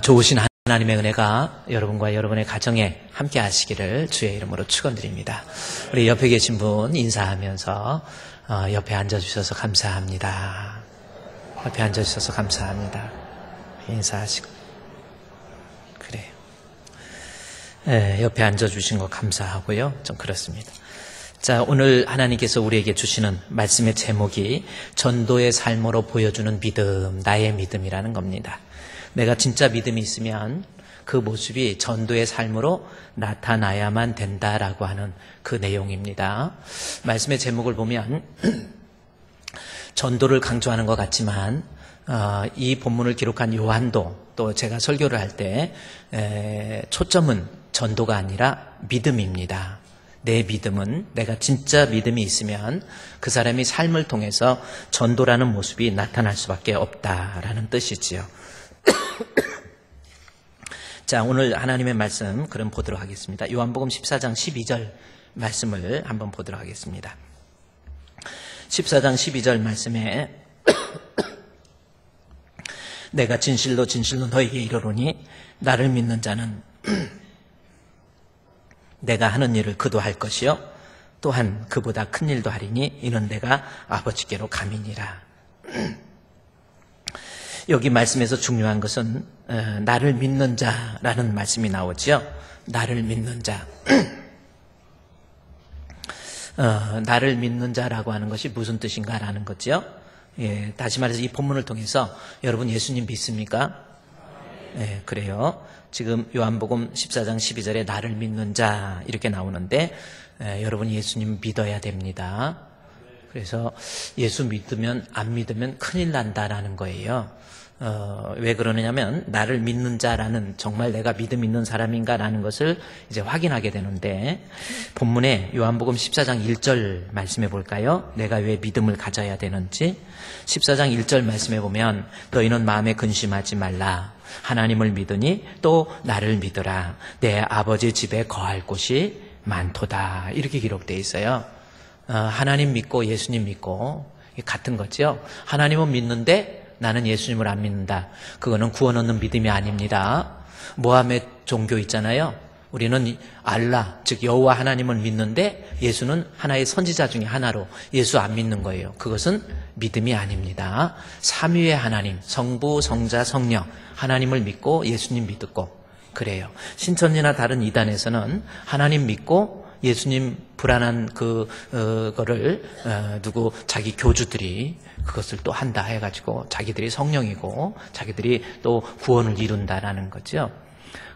좋으신 하나님의 은혜가 여러분과 여러분의 가정에 함께 하시기를 주의 이름으로 축원드립니다. 우리 옆에 계신 분 인사하면서 옆에 앉아주셔서 감사합니다. 옆에 앉아주셔서 감사합니다. 인사하시고 그래요. 네, 옆에 앉아주신 거 감사하고요. 좀 그렇습니다. 자, 오늘 하나님께서 우리에게 주시는 말씀의 제목이 전도의 삶으로 보여주는 믿음, 나의 믿음이라는 겁니다. 내가 진짜 믿음이 있으면 그 모습이 전도의 삶으로 나타나야만 된다라고 하는 그 내용입니다. 말씀의 제목을 보면 전도를 강조하는 것 같지만 이 본문을 기록한 요한도 또 제가 설교를 할 때 초점은 전도가 아니라 믿음입니다. 내 믿음은 내가 진짜 믿음이 있으면 그 사람이 삶을 통해서 전도라는 모습이 나타날 수밖에 없다라는 뜻이지요. 자, 오늘 하나님의 말씀 그럼 보도록 하겠습니다. 요한복음 14장 12절 말씀을 한번 보도록 하겠습니다. 14장 12절 말씀에 내가 진실로 진실로 너희에게 이르노니 나를 믿는 자는 내가 하는 일을 그도 할 것이요 또한 그보다 큰 일도 하리니 이는 내가 아버지께로 감이니라. 여기 말씀에서 중요한 것은 나를 믿는 자라는 말씀이 나오죠. 나를 믿는 자. 나를 믿는 자라고 하는 것이 무슨 뜻인가라는 거죠. 예, 다시 말해서 이 본문을 통해서 여러분 예수님 믿습니까? 예, 그래요. 지금 요한복음 14장 12절에 나를 믿는 자 이렇게 나오는데 여러분이 예수님 믿어야 됩니다. 그래서 예수 믿으면 안 믿으면 큰일 난다라는 거예요. 왜 그러느냐면 나를 믿는 자라는 정말 내가 믿음 있는 사람인가라는 것을 이제 확인하게 되는데 본문에 요한복음 14장 1절 말씀해 볼까요? 내가 왜 믿음을 가져야 되는지 14장 1절 말씀해 보면 너희는 마음에 근심하지 말라. 하나님을 믿으니 또 나를 믿으라. 내 아버지 집에 거할 곳이 많도다. 이렇게 기록되어 있어요. 하나님 믿고 예수님 믿고 같은 거죠. 하나님은 믿는데 나는 예수님을 안 믿는다. 그거는 구원 얻는 믿음이 아닙니다. 모함의 종교 있잖아요. 우리는 알라, 즉 여호와 하나님을 믿는데 예수는 하나의 선지자 중에 하나로 예수 안 믿는 거예요. 그것은 믿음이 아닙니다. 삼위의 하나님, 성부, 성자, 성령 하나님을 믿고 예수님 믿고 그래요. 신천지나 다른 이단에서는 하나님 믿고 예수님 불안한 그거를 누구 자기 교주들이 그것을 또 한다 해가지고 자기들이 성령이고 자기들이 또 구원을 이룬다라는 거죠.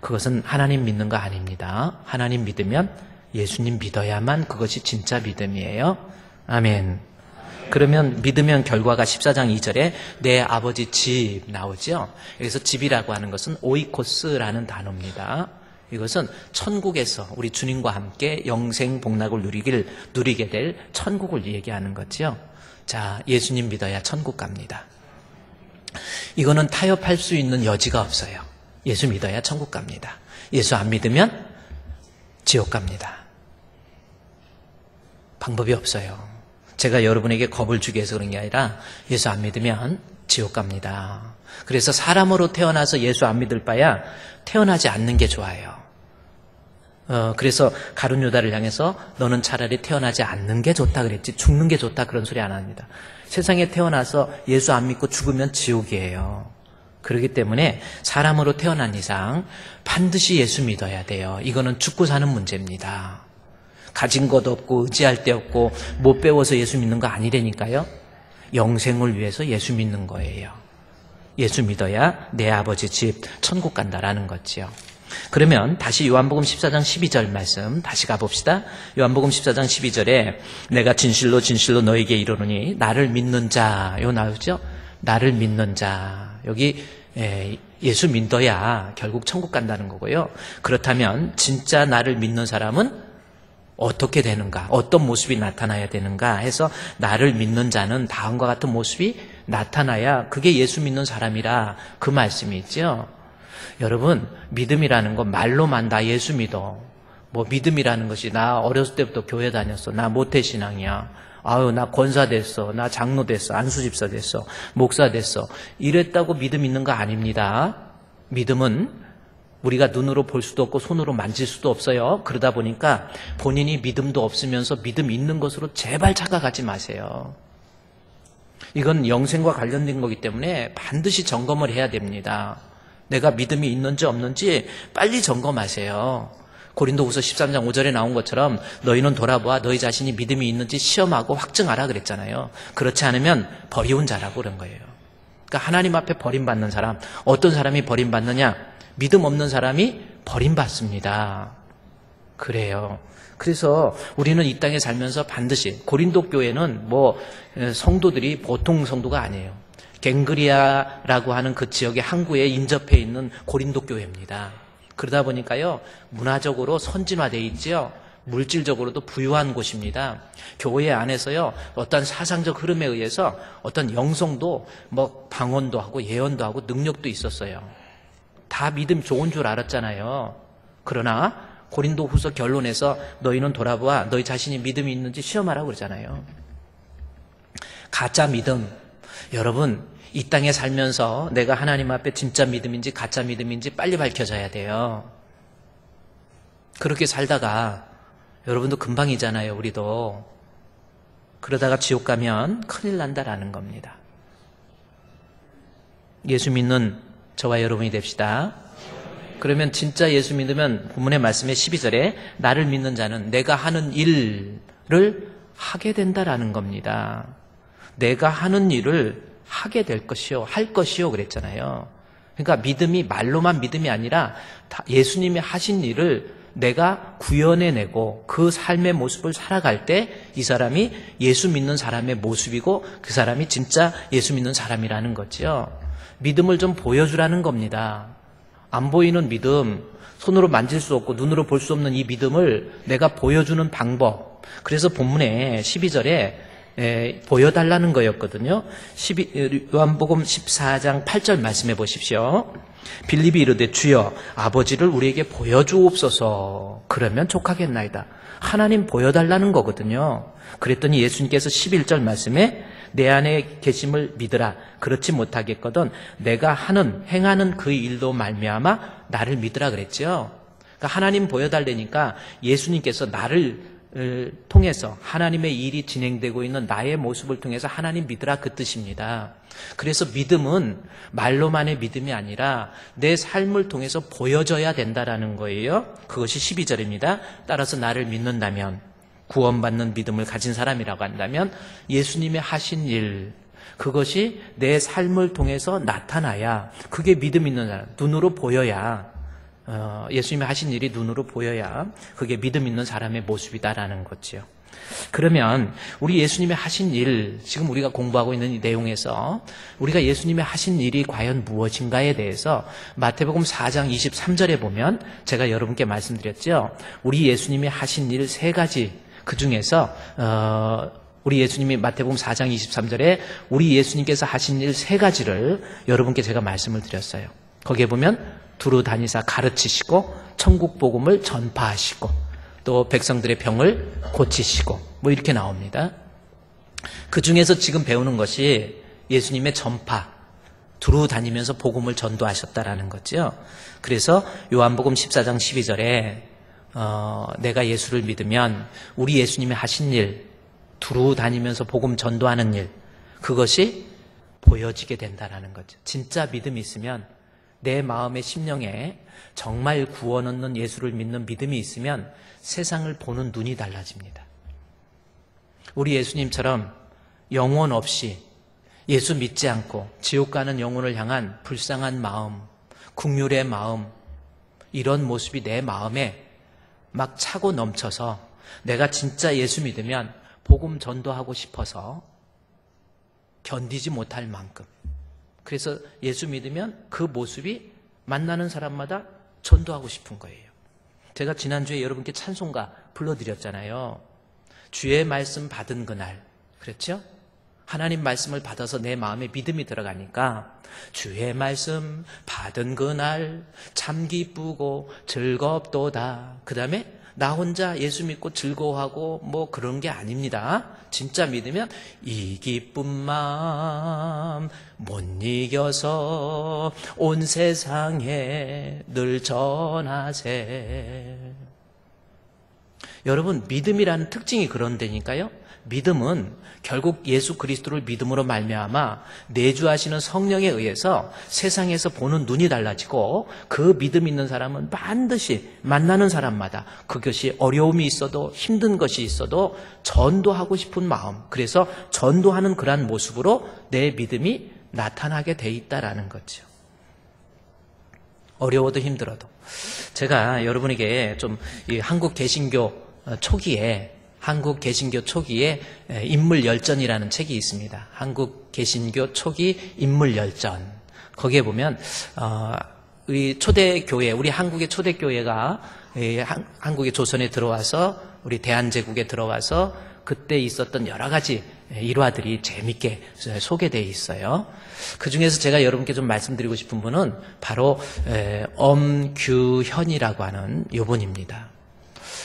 그것은 하나님 믿는 거 아닙니다. 하나님 믿으면 예수님 믿어야만 그것이 진짜 믿음이에요. 아멘. 그러면 믿으면 결과가 14장 2절에 내 아버지 집 나오죠. 여기서 집이라고 하는 것은 오이코스라는 단어입니다. 이것은 천국에서 우리 주님과 함께 영생 복락을 누리게 될 천국을 얘기하는 거죠. 자, 예수님 믿어야 천국 갑니다. 이거는 타협할 수 있는 여지가 없어요. 예수 믿어야 천국 갑니다. 예수 안 믿으면 지옥 갑니다. 방법이 없어요. 제가 여러분에게 겁을 주기 위해서 그런 게 아니라 예수 안 믿으면 지옥 갑니다. 그래서 사람으로 태어나서 예수 안 믿을 바야 태어나지 않는 게 좋아요. 그래서 가룟 유다를 향해서 너는 차라리 태어나지 않는 게 좋다 그랬지 죽는 게 좋다 그런 소리 안 합니다. 세상에 태어나서 예수 안 믿고 죽으면 지옥이에요. 그렇기 때문에 사람으로 태어난 이상 반드시 예수 믿어야 돼요. 이거는 죽고 사는 문제입니다. 가진 것 없고 의지할 데 없고 못 배워서 예수 믿는 거 아니라니까요. 영생을 위해서 예수 믿는 거예요. 예수 믿어야 내 아버지 집 천국 간다라는 거지요. 그러면 다시 요한복음 14장 12절 말씀 다시 가봅시다. 요한복음 14장 12절에 내가 진실로 진실로 너에게 이르노니 나를 믿는 자 요 나오죠. 나를 믿는 자 여기 예수 믿어야 결국 천국 간다는 거고요. 그렇다면 진짜 나를 믿는 사람은 어떻게 되는가? 어떤 모습이 나타나야 되는가? 해서 나를 믿는 자는 다음과 같은 모습이 나타나야 그게 예수 믿는 사람이라 그 말씀이 있죠. 여러분 믿음이라는 건 말로만 나 예수 믿어. 뭐 믿음이라는 것이 나 어렸을 때부터 교회 다녔어. 나 모태신앙이야. 아유 나 권사 됐어. 나 장로 됐어. 안수집사 됐어. 목사 됐어. 이랬다고 믿음 있는 거 아닙니다. 믿음은 우리가 눈으로 볼 수도 없고 손으로 만질 수도 없어요. 그러다 보니까 본인이 믿음도 없으면서 믿음 있는 것으로 제발 착각하지 마세요. 이건 영생과 관련된 거기 때문에 반드시 점검을 해야 됩니다. 내가 믿음이 있는지 없는지 빨리 점검하세요. 고린도후서 13장 5절에 나온 것처럼 너희는 돌아보아 너희 자신이 믿음이 있는지 시험하고 확증하라 그랬잖아요. 그렇지 않으면 버리운 자라고 그런 거예요. 그러니까 하나님 앞에 버림받는 사람, 어떤 사람이 버림받느냐? 믿음 없는 사람이 버림받습니다. 그래요. 그래서 우리는 이 땅에 살면서 반드시, 고린도 교회는 성도들이 보통 성도가 아니에요. 갱그리아라고 하는 그 지역의 항구에 인접해 있는 고린도 교회입니다. 그러다 보니까요, 문화적으로 선진화되어 있지요. 물질적으로도 부유한 곳입니다. 교회 안에서요, 어떤 사상적 흐름에 의해서 어떤 영성도 방언도 하고 예언도 하고 능력도 있었어요. 다 믿음 좋은 줄 알았잖아요. 그러나 고린도 후서 결론에서 너희는 돌아보아 너희 자신이 믿음이 있는지 시험하라고 그러잖아요. 가짜 믿음. 여러분, 이 땅에 살면서 내가 하나님 앞에 진짜 믿음인지 가짜 믿음인지 빨리 밝혀져야 돼요. 그렇게 살다가 여러분도 금방이잖아요, 우리도. 그러다가 지옥 가면 큰일 난다라는 겁니다. 예수 믿는 저와 여러분이 됩시다. 그러면 진짜 예수 믿으면 본문의 말씀에 12절에 나를 믿는 자는 내가 하는 일을 하게 된다라는 겁니다. 내가 하는 일을 하게 될 것이요, 할 것이요 그랬잖아요. 그러니까 믿음이 말로만 믿음이 아니라 예수님이 하신 일을 내가 구현해내고 그 삶의 모습을 살아갈 때 이 사람이 예수 믿는 사람의 모습이고 그 사람이 진짜 예수 믿는 사람이라는 거죠. 믿음을 좀 보여주라는 겁니다. 안 보이는 믿음, 손으로 만질 수 없고 눈으로 볼 수 없는 이 믿음을 내가 보여주는 방법. 그래서 본문에 12절에 보여달라는 거였거든요. 요한복음 14장 8절 말씀해 보십시오. 빌립이 이르되 주여 아버지를 우리에게 보여주옵소서. 그러면 족하겠나이다. 하나님 보여달라는 거거든요. 그랬더니 예수님께서 11절 말씀에 내 안에 계심을 믿으라. 그렇지 못하겠거든 내가 행하는 그 일로 말미암아 나를 믿으라 그랬죠. 그러니까 하나님 보여달라니까 예수님께서 나를 통해서 하나님의 일이 진행되고 있는 나의 모습을 통해서 하나님 믿으라 그 뜻입니다. 그래서 믿음은 말로만의 믿음이 아니라 내 삶을 통해서 보여져야 된다라는 거예요. 그것이 12절입니다. 따라서 나를 믿는다면, 구원받는 믿음을 가진 사람이라고 한다면 예수님의 하신 일, 그것이 내 삶을 통해서 나타나야, 그게 믿음 있는 사람, 눈으로 보여야, 예수님이 하신 일이 눈으로 보여야 그게 믿음 있는 사람의 모습이다라는 거죠. 그러면 우리 예수님이 하신 일, 지금 우리가 공부하고 있는 이 내용에서 우리가 예수님이 하신 일이 과연 무엇인가에 대해서 마태복음 4장 23절에 보면 제가 여러분께 말씀드렸죠. 우리 예수님이 하신 일 3가지, 그 중에서 우리 예수님이 마태복음 4장 23절에 우리 예수님께서 하신 일 3가지를 여러분께 제가 말씀을 드렸어요. 거기에 보면 두루 다니사 가르치시고 천국 복음을 전파하시고 또 백성들의 병을 고치시고 이렇게 나옵니다. 그 중에서 지금 배우는 것이 예수님의 전파, 두루 다니면서 복음을 전도하셨다라는 거죠. 그래서 요한복음 14장 12절에 내가 예수를 믿으면 우리 예수님이 하신 일, 두루 다니면서 복음 전도하는 일, 그것이 보여지게 된다라는 거죠. 진짜 믿음이 있으면, 내 마음의 심령에 정말 구원 얻는 예수를 믿는 믿음이 있으면 세상을 보는 눈이 달라집니다. 우리 예수님처럼 영혼 없이 예수 믿지 않고 지옥 가는 영혼을 향한 불쌍한 마음, 긍휼의 마음, 이런 모습이 내 마음에 막 차고 넘쳐서 내가 진짜 예수 믿으면 복음 전도하고 싶어서 견디지 못할 만큼, 그래서 예수 믿으면 그 모습이 만나는 사람마다 전도하고 싶은 거예요. 제가 지난주에 여러분께 찬송가 불러드렸잖아요. 주의 말씀 받은 그날, 그렇죠? 하나님 말씀을 받아서 내 마음에 믿음이 들어가니까 주의 말씀 받은 그날 참 기쁘고 즐겁도다. 그 다음에 나 혼자 예수 믿고 즐거워하고 뭐 그런 게 아닙니다. 진짜 믿으면 이 기쁜 마음 못 이겨서 온 세상에 늘 전하세. 여러분, 믿음이라는 특징이 그런 데니까요. 믿음은 결국 예수 그리스도를 믿음으로 말미암아 내주하시는 성령에 의해서 세상에서 보는 눈이 달라지고, 그 믿음 있는 사람은 반드시 만나는 사람마다 그것이 어려움이 있어도 힘든 것이 있어도 전도하고 싶은 마음, 그래서 전도하는 그러한 모습으로 내 믿음이 나타나게 돼 있다라는 거죠. 어려워도 힘들어도. 제가 여러분에게 좀 이 한국 개신교 초기에 인물열전이라는 책이 있습니다. 한국 개신교 초기 인물열전. 거기에 보면 우리 초대교회, 우리 한국의 초대교회가 한국의 조선에 들어와서 우리 대한제국에 들어와서 그때 있었던 여러 가지 일화들이 재밌게 소개되어 있어요. 그 중에서 제가 여러분께 좀 말씀드리고 싶은 분은 바로 엄규현이라고 하는 요분입니다.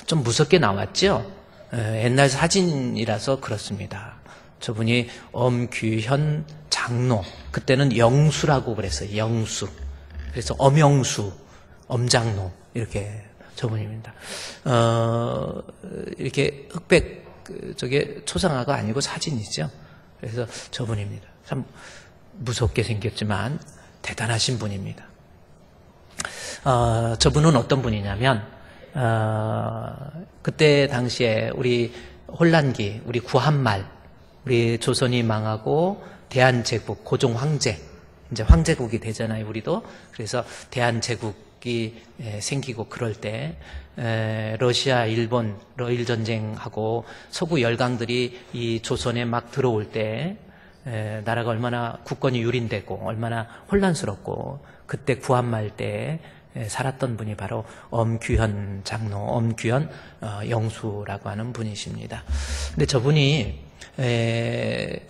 좀 무섭게 나왔죠? 옛날 사진이라서 그렇습니다. 저분이 엄규현 장로, 그때는 영수라고 그랬어요. 영수. 그래서 엄영수, 엄장로, 이렇게 저분입니다. 이렇게 흑백, 저게 초상화가 아니고 사진이죠. 그래서 저분입니다. 참 무섭게 생겼지만 대단하신 분입니다. 저분은 어떤 분이냐면, 그때 당시에 우리 혼란기, 우리 구한말, 우리 조선이 망하고 대한제국, 고종 황제, 이제 황제국이 되잖아요, 우리도. 그래서 대한제국이 생기고 그럴 때, 러시아, 일본, 러일 전쟁하고 서구 열강들이 이 조선에 막 들어올 때, 나라가 얼마나 국권이 유린되고 얼마나 혼란스럽고, 그때 구한말 때 살았던 분이 바로 엄규현 장로, 엄규현 영수라고 하는 분이십니다. 근데 저분이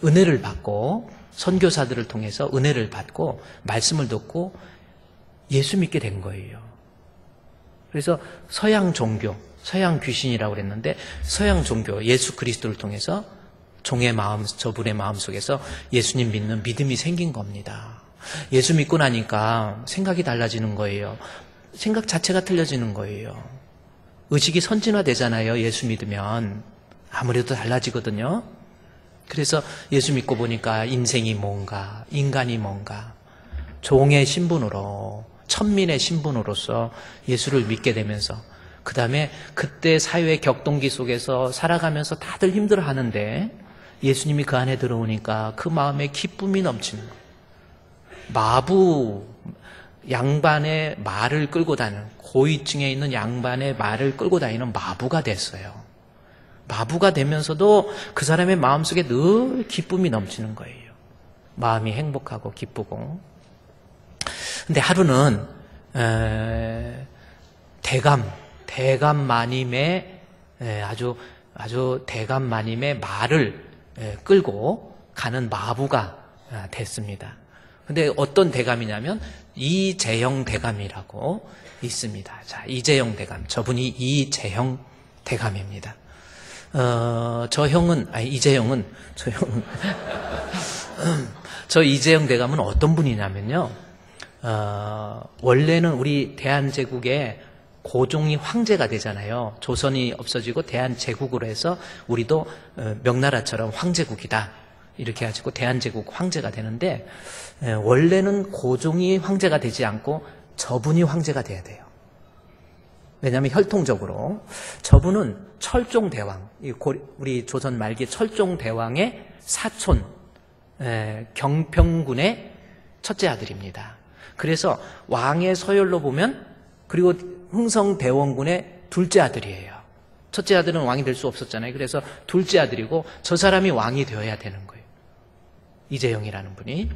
은혜를 받고, 선교사들을 통해서 은혜를 받고 말씀을 듣고 예수 믿게 된 거예요. 그래서 서양 종교, 서양 귀신이라고 그랬는데, 서양 종교, 예수 그리스도를 통해서 종의 마음, 저분의 마음속에서 예수님 믿는 믿음이 생긴 겁니다. 예수 믿고 나니까 생각이 달라지는 거예요. 생각 자체가 틀려지는 거예요. 의식이 선진화되잖아요. 예수 믿으면 아무래도 달라지거든요. 그래서 예수 믿고 보니까 인생이 뭔가, 인간이 뭔가, 종의 신분으로, 천민의 신분으로서 예수를 믿게 되면서, 그 다음에 그때 사회의 격동기 속에서 살아가면서 다들 힘들어하는데 예수님이 그 안에 들어오니까 그 마음에 기쁨이 넘치는 거예요. 마부, 양반의 말을 끌고 다니는, 고위층에 있는 양반의 말을 끌고 다니는 마부가 됐어요. 마부가 되면서도 그 사람의 마음속에 늘 기쁨이 넘치는 거예요. 마음이 행복하고 기쁘고. 근데 하루는 대감 마님의 아주 대감 마님의 말을 끌고 가는 마부가 됐습니다. 근데 어떤 대감이냐면 이재영 대감이라고 있습니다. 자, 이재영 대감. 저분이 이재영 대감입니다. 이재영은 저 이재영 대감은 어떤 분이냐면요. 원래는 우리 대한제국의 고종이 황제가 되잖아요. 조선이 없어지고 대한제국으로 해서 우리도 명나라처럼 황제국이다. 이렇게 해가지고 대한제국 황제가 되는데, 원래는 고종이 황제가 되지 않고 저분이 황제가 돼야 돼요. 왜냐하면 혈통적으로 저분은 철종대왕, 우리 조선 말기 철종대왕의 사촌, 경평군의 첫째 아들입니다. 그래서 왕의 서열로 보면, 그리고 흥성대원군의 둘째 아들이에요. 첫째 아들은 왕이 될 수 없었잖아요. 그래서 둘째 아들이고 저 사람이 왕이 되어야 되는 거예요. 이재영이라는 분이.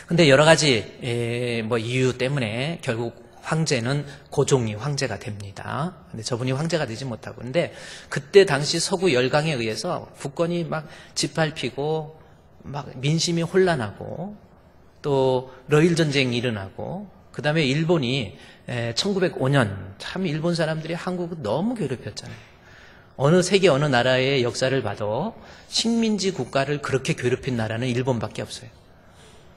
근데 여러 가지 이유 때문에 결국 황제는 고종이 황제가 됩니다. 근데 저분이 황제가 되지 못하고. 근데 그때 당시 서구 열강에 의해서 국권이 막 짓밟히고 막 민심이 혼란하고 또 러일 전쟁이 일어나고 그 다음에 일본이 1905년 참 일본 사람들이 한국을 너무 괴롭혔잖아요. 어느 세계 어느 나라의 역사를 봐도 식민지 국가를 그렇게 괴롭힌 나라는 일본밖에 없어요.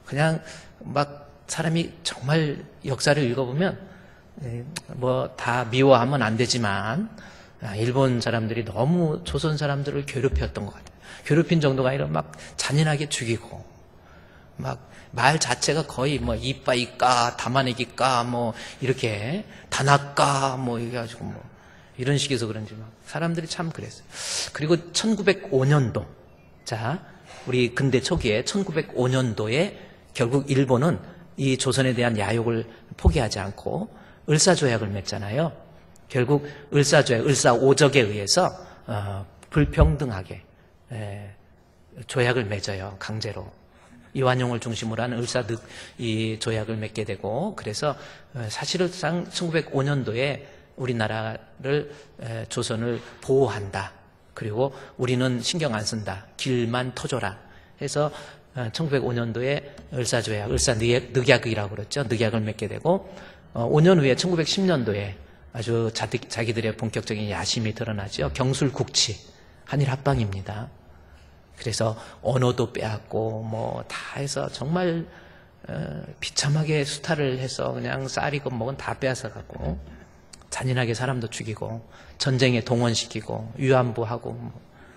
그냥 막 사람이 정말 역사를 읽어보면 뭐 다 미워하면 안 되지만 일본 사람들이 너무 조선 사람들을 괴롭혔던 것 같아요. 괴롭힌 정도가 아니라 막 잔인하게 죽이고 막 말 자체가 거의 뭐 이빠이까 다마내기까 뭐 이렇게 다나까 뭐 이래 가지고 뭐 이런 식에서 그런지 막 사람들이 참 그랬어요. 그리고 1905년도 자 우리 근대 초기에 1905년도에 결국 일본은 이 조선에 대한 야욕을 포기하지 않고 을사조약을 맺잖아요. 결국 을사조약, 을사오적에 의해서 불평등하게 조약을 맺어요. 강제로. 이완용을 중심으로 하는 이 조약을 맺게 되고 그래서 사실상 1905년도에 우리나라를 조선을 보호한다. 그리고 우리는 신경 안 쓴다. 길만 터줘라. 해서 1905년도에 을사조약, 을사늑약이라고 그랬죠. 늑약을 맺게 되고 5년 후에 1910년도에 아주 자기들의 본격적인 야심이 드러나죠. 경술국치, 한일합방입니다. 그래서 언어도 빼앗고 뭐 다 해서 정말 비참하게 수탈을 해서 그냥 쌀이고 뭐건 다 빼앗아갖고 잔인하게 사람도 죽이고 전쟁에 동원시키고 위안부하고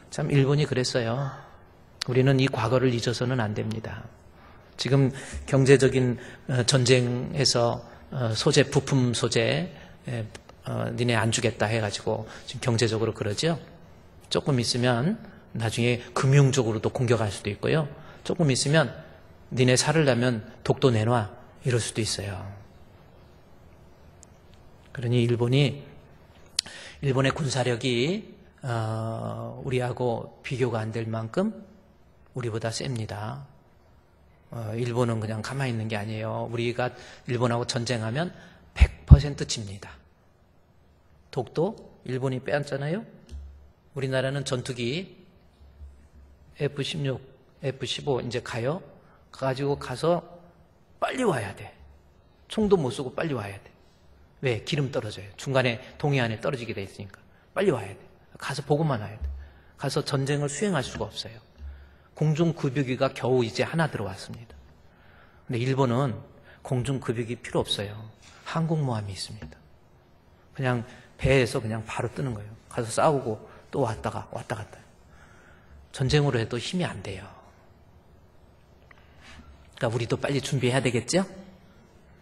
참 일본이 그랬어요. 우리는 이 과거를 잊어서는 안 됩니다. 지금 경제적인 전쟁에서 부품 소재 니네 안 주겠다 해가지고 지금 경제적으로 그러죠. 조금 있으면 나중에 금융적으로도 공격할 수도 있고요. 조금 있으면 니네 살을 나면 독도 내놔 이럴 수도 있어요. 그러니 일본의 군사력이 우리하고 비교가 안 될 만큼 우리보다 셉니다. 일본은 그냥 가만히 있는 게 아니에요. 우리가 일본하고 전쟁하면 100% 집니다. 독도 일본이 빼앗잖아요. 우리나라는 전투기 F-16, F-15 이제 가요. 가지고 가서 빨리 와야 돼. 총도 못 쏘고 빨리 와야 돼. 왜? 기름 떨어져요. 중간에 동해안에 떨어지게 돼 있으니까 빨리 와야 돼. 가서 보고만 와야 돼. 가서 전쟁을 수행할 수가 없어요. 공중급유기가 겨우 이제 하나 들어왔습니다. 근데 일본은 공중급유기 필요 없어요. 항공모함이 있습니다. 그냥 배에서 그냥 바로 뜨는 거예요. 가서 싸우고 또 왔다 갔다. 전쟁으로 해도 힘이 안 돼요. 그러니까 우리도 빨리 준비해야 되겠죠?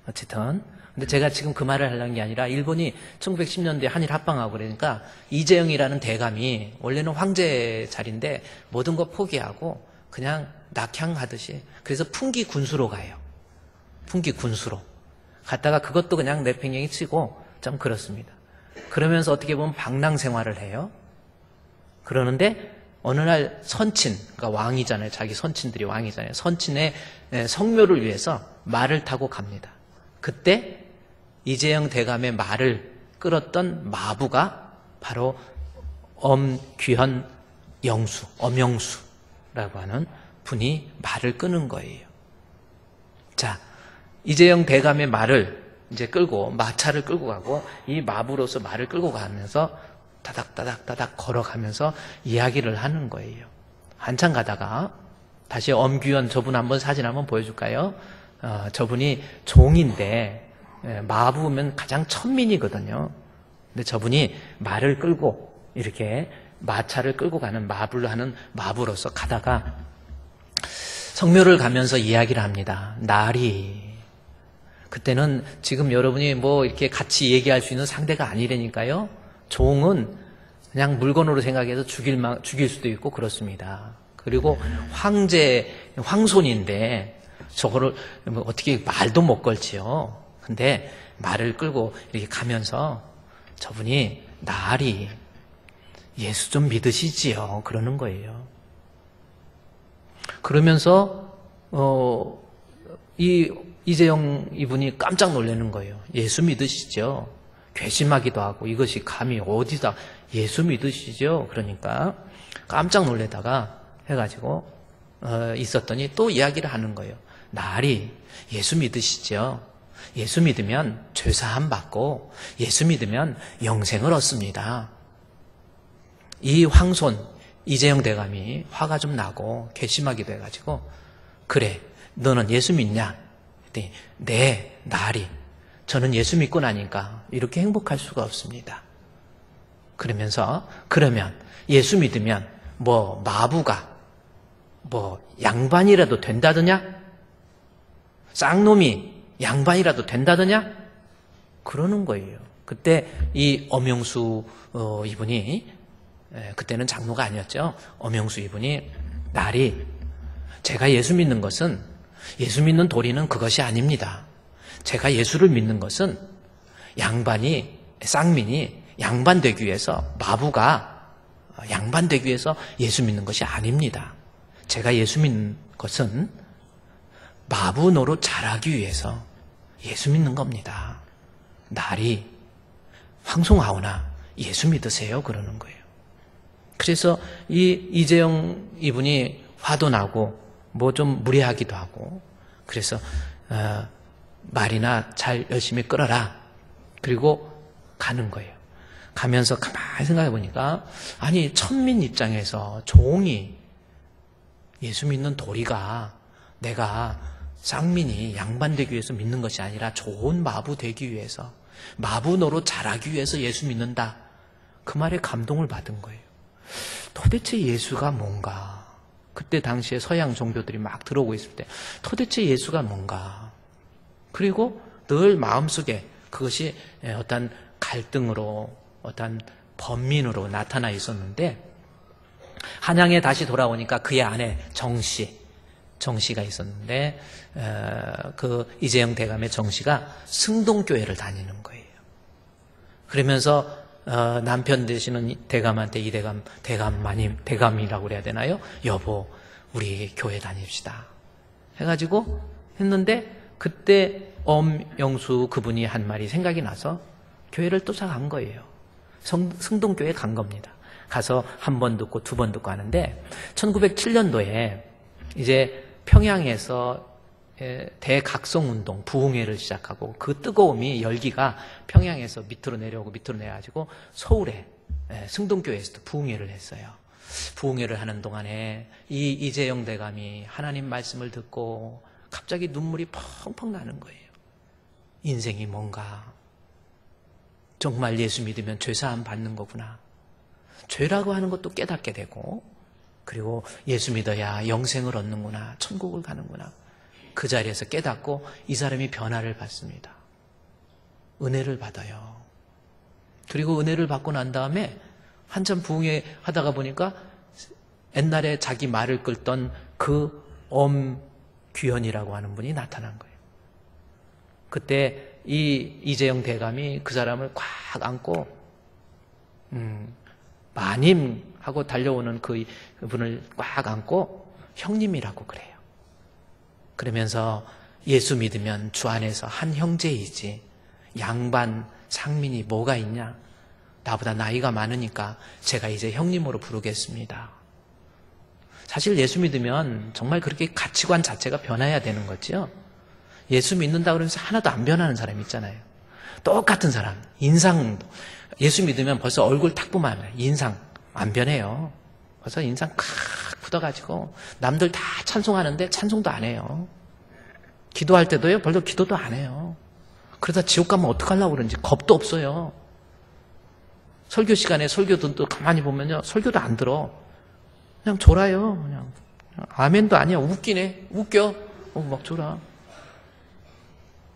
어쨌든. 근데 제가 지금 그 말을 하려는 게 아니라 일본이 1910년대에 한일 합방하고 그러니까 이재영이라는 대감이 원래는 황제 자리인데 모든 거 포기하고 그냥 낙향하듯이 그래서 풍기 군수로 가요. 풍기 군수로. 갔다가 그것도 그냥 내팽개기 치고 좀 그렇습니다. 그러면서 어떻게 보면 방랑 생활을 해요. 그러는데 어느 날 선친, 그러니까 왕이잖아요. 자기 선친들이 왕이잖아요. 선친의 성묘를 위해서 말을 타고 갑니다. 그때 이재영 대감의 말을 끌었던 마부가 바로 엄영수라고 하는 분이 말을 끄는 거예요. 자, 이재영 대감의 말을 이제 끌고 마차를 끌고 가고 이 마부로서 말을 끌고 가면서 따닥따닥따닥 걸어가면서 이야기를 하는 거예요. 한참 가다가 다시 엄규현 저분 한번 사진 한번 보여줄까요? 저분이 종인데 마부면 가장 천민이거든요. 근데 저분이 말을 끌고 이렇게 마차를 끌고 가는 마부를 하는 마부로서 가다가 성묘를 가면서 이야기를 합니다. 날이 그때는 지금 여러분이 뭐 이렇게 같이 얘기할 수 있는 상대가 아니라니까요. 종은 그냥 물건으로 생각해서 죽일 수도 있고 그렇습니다. 그리고 황손인데 저거를 어떻게 말도 못 걸지요. 근데 말을 끌고 이렇게 가면서 저분이 날이 예수 좀 믿으시지요. 그러는 거예요. 그러면서 이재영 이분이 깜짝 놀라는 거예요. 예수 믿으시죠? 괘씸하기도 하고 이것이 감히 어디다 예수 믿으시죠? 그러니까 깜짝 놀래다가 해가지고 있었더니 또 이야기를 하는 거예요. 날이 예수 믿으시죠? 예수 믿으면 죄사함 받고 예수 믿으면 영생을 얻습니다. 이 황손 이재영 대감이 화가 좀 나고 괘씸하게 돼가지고 그래 너는 예수 믿냐? 네 나리 저는 예수 믿고 나니까 이렇게 행복할 수가 없습니다. 그러면서 그러면 예수 믿으면 뭐 마부가 뭐 양반이라도 된다더냐? 쌍놈이 양반이라도 된다더냐? 그러는 거예요. 그때 이 엄영수 이분이 그때는 장로가 아니었죠. 엄영수 이분이 나리 제가 예수 믿는 것은 예수 믿는 도리는 그것이 아닙니다. 제가 예수를 믿는 것은 양반이 쌍민이 양반 되기 위해서 마부가 양반 되기 위해서 예수 믿는 것이 아닙니다. 제가 예수 믿는 것은 마부 노릇 잘하기 위해서 예수 믿는 겁니다. 날이 황송하오나 예수 믿으세요 그러는 거예요. 그래서 이 이재영 이분이 화도 나고 뭐 좀 무례하기도 하고 그래서 말이나 잘 열심히 끌어라 그리고 가는 거예요. 가면서 가만히 생각해 보니까 아니 천민 입장에서 종이 예수 믿는 도리가 내가 쌍민이 양반 되기 위해서 믿는 것이 아니라 좋은 마부 되기 위해서 마부 노릇 잘하기 위해서 예수 믿는다. 그 말에 감동을 받은 거예요. 도대체 예수가 뭔가 그때 당시에 서양 종교들이 막 들어오고 있을 때 도대체 예수가 뭔가 그리고 늘 마음속에 그것이 어떤 갈등으로 어떤 번민으로 나타나 있었는데 한양에 다시 돌아오니까 그의 아내 정씨가 있었는데 그 이재영 대감의 정씨가 승동교회를 다니는 거예요. 그러면서 남편 되시는 대감한테 이 대감이라고 그래야 되나요? 여보 우리 교회 다닙시다 해가지고 했는데 그때 엄영수 그분이 한 말이 생각이 나서 교회를 쫓아간 거예요. 승동교회 간 겁니다. 가서 한 번 듣고 두 번 듣고 하는데 1907년도에 이제 평양에서 대각성운동 부흥회를 시작하고 그 뜨거움이 열기가 평양에서 밑으로 내려가지고 서울에 승동교회에서도 부흥회를 했어요. 부흥회를 하는 동안에 이 이재영 대감이 하나님 말씀을 듣고 갑자기 눈물이 펑펑 나는 거예요. 인생이 뭔가 정말 예수 믿으면 죄사함 받는 거구나. 죄라고 하는 것도 깨닫게 되고 그리고 예수 믿어야 영생을 얻는구나. 천국을 가는구나. 그 자리에서 깨닫고 이 사람이 변화를 받습니다. 은혜를 받아요. 그리고 은혜를 받고 난 다음에 한참 부흥회 하다가 보니까 옛날에 자기 말을 끌던 그 엄귀현이라고 하는 분이 나타난 거예요. 그때 이 이재영 대감이 그 사람을 꽉 안고 마님 하고 달려오는 그분을 꽉 안고 형님이라고 그래요. 그러면서 예수 믿으면 주 안에서 한 형제이지 양반 상민이 뭐가 있냐. 나보다 나이가 많으니까 제가 이제 형님으로 부르겠습니다. 사실 예수 믿으면 정말 그렇게 가치관 자체가 변해야 되는 거죠. 예수 믿는다 그러면서 하나도 안 변하는 사람 있잖아요. 똑같은 사람, 인상도. 예수 믿으면 벌써 얼굴 탁 보면 인상 안 변해요. 벌써 인상 칵 굳어가지고 남들 다 찬송하는데 찬송도 안 해요. 기도할 때도요, 별로 기도도 안 해요. 그러다 지옥 가면 어떡하려고 그러는지 겁도 없어요. 설교 시간에 설교 듣도 가만히 보면요, 설교도 안 들어. 그냥 졸아요. 그냥 아멘도 아니야. 웃기네. 웃겨. 막 졸아.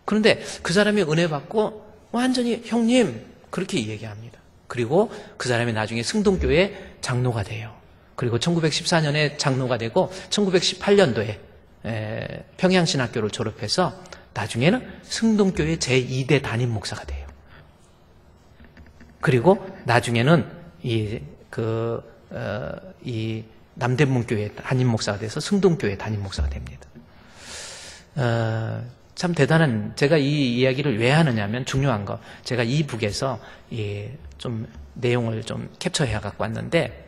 그런데 그 사람이 은혜 받고 완전히 형님 그렇게 얘기합니다. 그리고 그 사람이 나중에 승동교회 장로가 돼요. 그리고 1914년에 장로가 되고 1918년도에 평양신학교를 졸업해서 나중에는 승동교회 제2대 담임 목사가 돼요. 그리고 나중에는 이 남대문교회 담임 목사가 돼서 승동교회 담임 목사가 됩니다. 참 대단한, 제가 이 이야기를 왜 하느냐면 중요한 거, 제가 이 북에서 좀 내용을 좀 캡처해 갖고 왔는데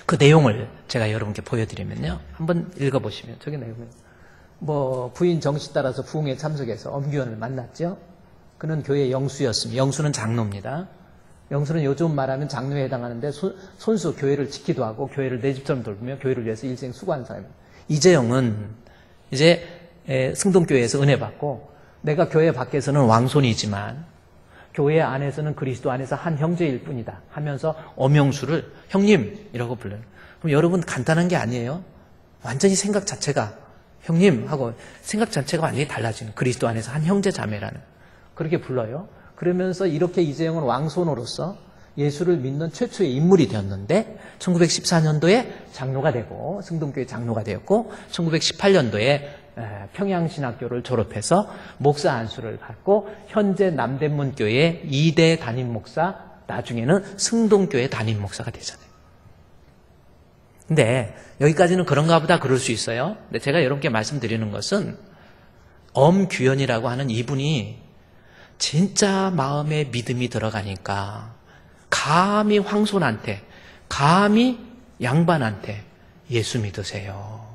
그 내용을 제가 여러분께 보여드리면요. 한번 읽어보시면 저기 내용을 부인 정시 따라서 부흥회 참석해서 엄규현을 만났죠. 그는 교회 영수였습니다. 영수는 장로입니다. 영수는 요즘 말하면 장로에 해당하는데 손수 교회를 지키도 하고 교회를 내 집처럼 돌보며 교회를 위해서 일생 수고하는 사람입니다. 이재영은 이제 승동교회에서 은혜 받고 내가 교회 밖에서는 왕손이지만 교회 안에서는 그리스도 안에서 한 형제일 뿐이다 하면서 엄영수를 형님이라고 불러요. 그럼 여러분 간단한 게 아니에요. 완전히 생각 자체가 형님 하고 생각 자체가 완전히 달라지는 그리스도 안에서 한 형제 자매라는 그렇게 불러요. 그러면서 이렇게 이재영은 왕손으로서 예수를 믿는 최초의 인물이 되었는데 1914년도에 장로가 되고 승동교회 장로가 되었고 1918년도에 평양신학교를 졸업해서 목사 안수를 받고 현재 남대문교회 2대 담임 목사, 나중에는 승동교회 담임 목사가 되잖아요. 근데 여기까지는 그런가 보다 그럴 수 있어요. 근데 제가 여러분께 말씀드리는 것은 엄규현이라고 하는 이분이 진짜 마음에 믿음이 들어가니까 감히 황손한테, 감히 양반한테 예수 믿으세요.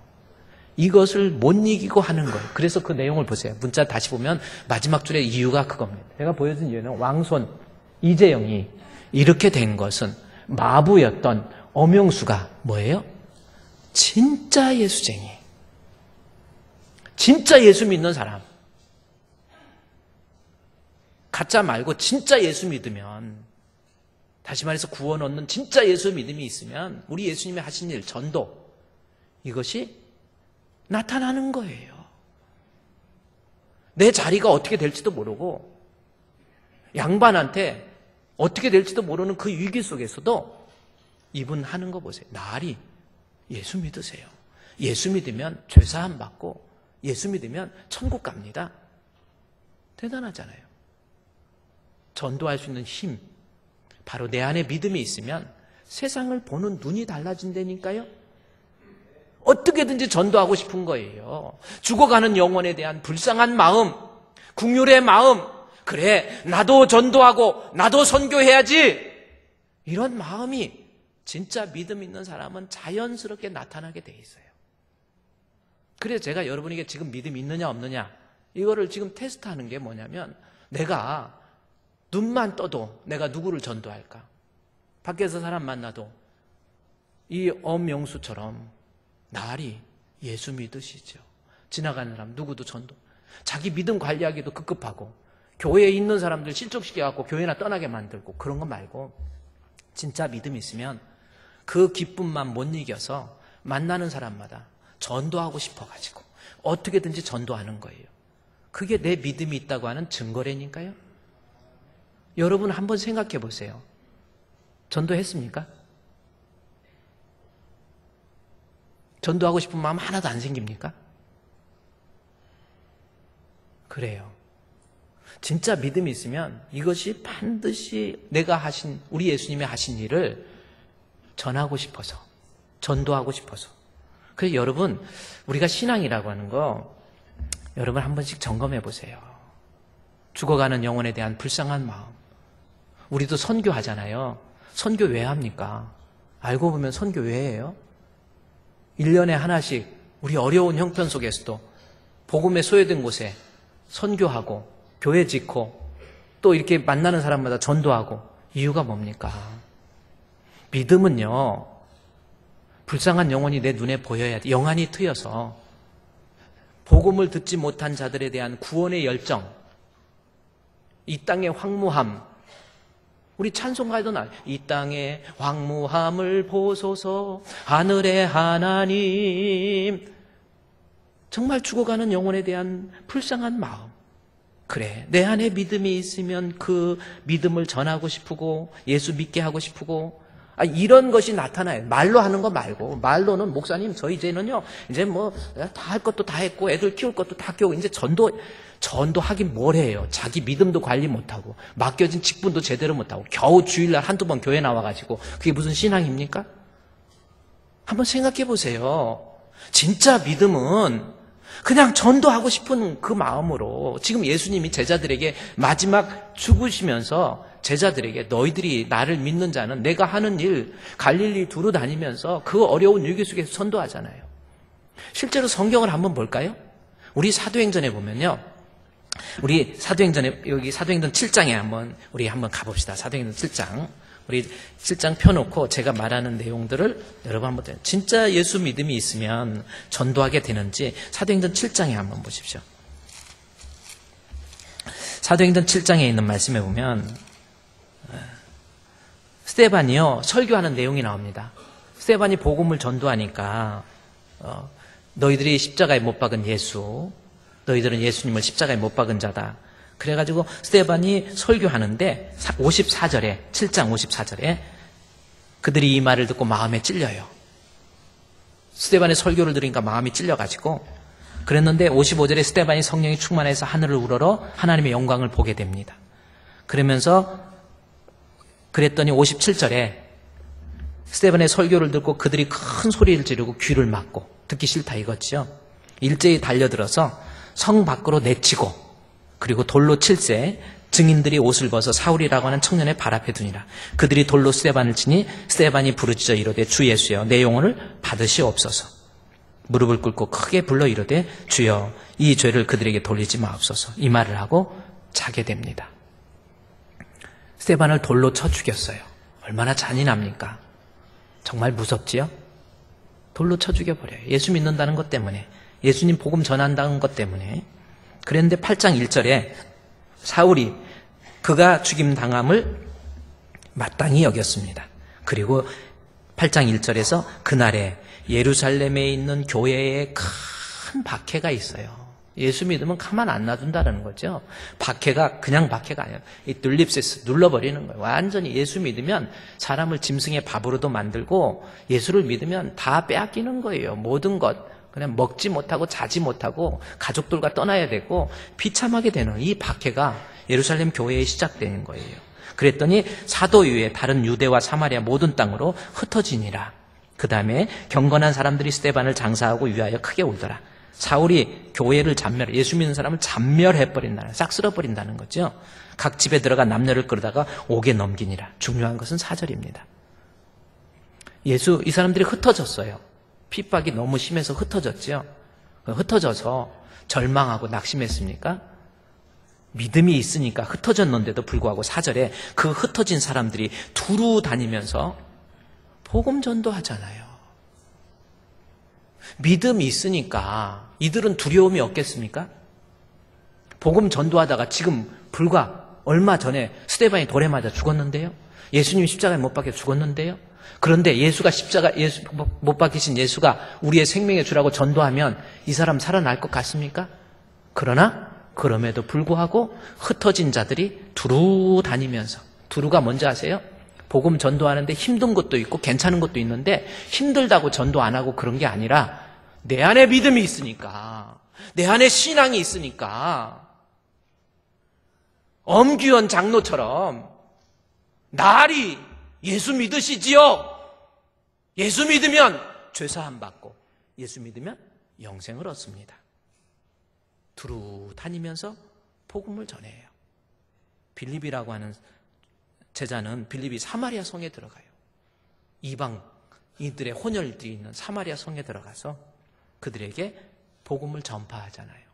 이것을 못 이기고 하는 거예요. 그래서 그 내용을 보세요. 문자 다시 보면 마지막 줄에 이유가 그겁니다. 제가 보여준 이유는 왕손 이재영이 이렇게 된 것은 마부였던 엄영수가 뭐예요? 진짜 예수쟁이. 진짜 예수 믿는 사람. 가짜 말고 진짜 예수 믿으면, 다시 말해서 구원 얻는 진짜 예수 믿음이 있으면 우리 예수님이 하신 일, 전도, 이것이 나타나는 거예요. 내 자리가 어떻게 될지도 모르고 양반한테 어떻게 될지도 모르는 그 위기 속에서도 이분 하는 거 보세요. 나으리 예수 믿으세요. 예수 믿으면 죄사함 받고 예수 믿으면 천국 갑니다. 대단하잖아요. 전도할 수 있는 힘, 바로 내 안에 믿음이 있으면 세상을 보는 눈이 달라진다니까요. 어떻게든지 전도하고 싶은 거예요. 죽어가는 영혼에 대한 불쌍한 마음, 긍휼의 마음, 그래 나도 전도하고 나도 선교해야지, 이런 마음이 진짜 믿음 있는 사람은 자연스럽게 나타나게 돼 있어요. 그래서 제가 여러분에게 지금 믿음이 있느냐 없느냐 이거를 지금 테스트하는 게 뭐냐면, 내가 눈만 떠도 내가 누구를 전도할까? 밖에서 사람 만나도 이 엄영수처럼 나으리 예수 믿으시죠. 지나가는 사람 누구도 전도, 자기 믿음 관리하기도 급급하고 교회에 있는 사람들 실족시켜갖고 교회나 떠나게 만들고 그런 거 말고, 진짜 믿음이 있으면 그 기쁨만 못 이겨서 만나는 사람마다 전도하고 싶어가지고 어떻게든지 전도하는 거예요. 그게 내 믿음이 있다고 하는 증거라니까요. 여러분 한번 생각해 보세요. 전도했습니까? 전도하고 싶은 마음 하나도 안 생깁니까? 그래요. 진짜 믿음이 있으면 이것이 반드시 내가 하신, 우리 예수님이 하신 일을 전하고 싶어서, 전도하고 싶어서. 그래서 여러분, 우리가 신앙이라고 하는 거 여러분 한 번씩 점검해 보세요. 죽어가는 영혼에 대한 불쌍한 마음. 우리도 선교하잖아요. 선교 왜 합니까? 알고 보면 선교 왜 해요? 1년에 하나씩 우리 어려운 형편 속에서도 복음에 소외된 곳에 선교하고 교회 짓고 또 이렇게 만나는 사람마다 전도하고, 이유가 뭡니까? 믿음은요, 불쌍한 영혼이 내 눈에 보여야 돼. 영안이 트여서 복음을 듣지 못한 자들에 대한 구원의 열정, 이 땅의 황무함, 우리 찬송가에도 나와요. 이 땅의 황무함을 보소서 하늘의 하나님. 정말 죽어가는 영혼에 대한 불쌍한 마음. 그래, 내 안에 믿음이 있으면 그 믿음을 전하고 싶고 예수 믿게 하고 싶고, 이런 것이 나타나요. 말로 하는 거 말고, 말로는 목사님 저 이제는요 이제 뭐 다 할 것도 다 했고 애들 키울 것도 다 키우고 이제 전도하긴 뭘 해요. 자기 믿음도 관리 못하고 맡겨진 직분도 제대로 못하고 겨우 주일날 한두 번 교회 나와가지고 그게 무슨 신앙입니까? 한번 생각해 보세요. 진짜 믿음은 그냥 전도하고 싶은 그 마음으로, 지금 예수님이 제자들에게 마지막 죽으시면서 제자들에게 너희들이 나를 믿는 자는 내가 하는 일 갈릴리 두루 다니면서 그 어려운 위기 속에서 전도하잖아요. 실제로 성경을 한번 볼까요? 우리 사도행전에 보면요. 우리 사도행전에, 여기 사도행전 7장에 우리 한번 가봅시다. 사도행전 7장. 우리 7장 펴놓고 제가 말하는 내용들을 여러분 한번, 진짜 예수 믿음이 있으면 전도하게 되는지 사도행전 7장에 한번 보십시오. 사도행전 7장에 있는 말씀에 보면 스데반이요 설교하는 내용이 나옵니다. 스데반이 복음을 전도하니까 너희들이 십자가에 못 박은 예수, 너희들은 예수님을 십자가에 못 박은 자다. 그래가지고 스데반이 설교하는데 54절에 7장 54절에 그들이 이 말을 듣고 마음에 찔려요. 스데반의 설교를 들으니까 마음이 찔려가지고 그랬는데 55절에 스데반이 성령이 충만해서 하늘을 우러러 하나님의 영광을 보게 됩니다. 그랬더니 57절에 스데반의 설교를 듣고 그들이 큰 소리를 지르고 귀를 막고 듣기 싫다 이거죠. 일제히 달려들어서 성 밖으로 내치고 그리고 돌로 칠세 증인들이 옷을 벗어 사울이라고 하는 청년의 발 앞에 두니라. 그들이 돌로 스데반을 치니 스데반이 부르짖어 이르되 주 예수여 내 영혼을 받으시옵소서. 무릎을 꿇고 크게 불러 이르되 주여 이 죄를 그들에게 돌리지 마옵소서. 이 말을 하고 자게 됩니다. 스데반을 돌로 쳐 죽였어요. 얼마나 잔인합니까? 정말 무섭지요? 돌로 쳐 죽여버려요. 예수 믿는다는 것 때문에, 예수님 복음 전한다는 것 때문에. 그랬는데 8장 1절에 사울이 그가 죽임당함을 마땅히 여겼습니다. 그리고 8장 1절에서 그날에 예루살렘에 있는 교회에 큰 박해가 있어요. 예수 믿으면 가만 안 놔둔다는 거죠. 박해가 그냥 박해가 아니에요. 이 눌립세스 눌러버리는 거예요. 완전히 예수 믿으면 사람을 짐승의 밥으로도 만들고 예수를 믿으면 다 빼앗기는 거예요. 모든 것. 그냥 먹지 못하고 자지 못하고 가족들과 떠나야 되고 비참하게 되는 이 박해가 예루살렘 교회에 시작되는 거예요. 그랬더니 사도 이후에 다른 유대와 사마리아 모든 땅으로 흩어지니라. 그 다음에 경건한 사람들이 스데반을 장사하고 위하여 크게 울더라. 사울이 교회를 예수 믿는 사람을 잔멸해버린다는, 싹 쓸어버린다는 거죠. 각 집에 들어가 남녀를 끌다가 옥에 넘기니라. 중요한 것은 4절입니다. 이 사람들이 흩어졌어요. 핍박이 너무 심해서 흩어졌죠. 흩어져서 절망하고 낙심했습니까? 믿음이 있으니까 흩어졌는데도 불구하고 4절에 그 흩어진 사람들이 두루 다니면서 복음 전도하잖아요. 믿음이 있으니까 이들은 두려움이 없겠습니까? 복음 전도하다가 지금 불과 얼마 전에 스데반이 돌에 맞아 죽었는데요. 예수님이 십자가에 못 박혀 죽었는데요. 그런데 예수 못 박히신 예수가 우리의 생명의 주라고 전도하면 이 사람 살아날 것 같습니까? 그럼에도 불구하고 흩어진 자들이 두루 다니면서, 두루가 뭔지 아세요? 복음 전도하는데 힘든 것도 있고 괜찮은 것도 있는데 힘들다고 전도 안 하고 그런 게 아니라 내 안에 믿음이 있으니까, 내 안에 신앙이 있으니까 엄규현 장로처럼 날이 예수 믿으시지요? 예수 믿으면 죄사함 받고 예수 믿으면 영생을 얻습니다. 두루 다니면서 복음을 전해요. 빌립이라고 하는 제자는 빌립이 사마리아 성에 들어가요. 이방인들의 혼혈들이 있는 사마리아 성에 들어가서 그들에게 복음을 전파하잖아요.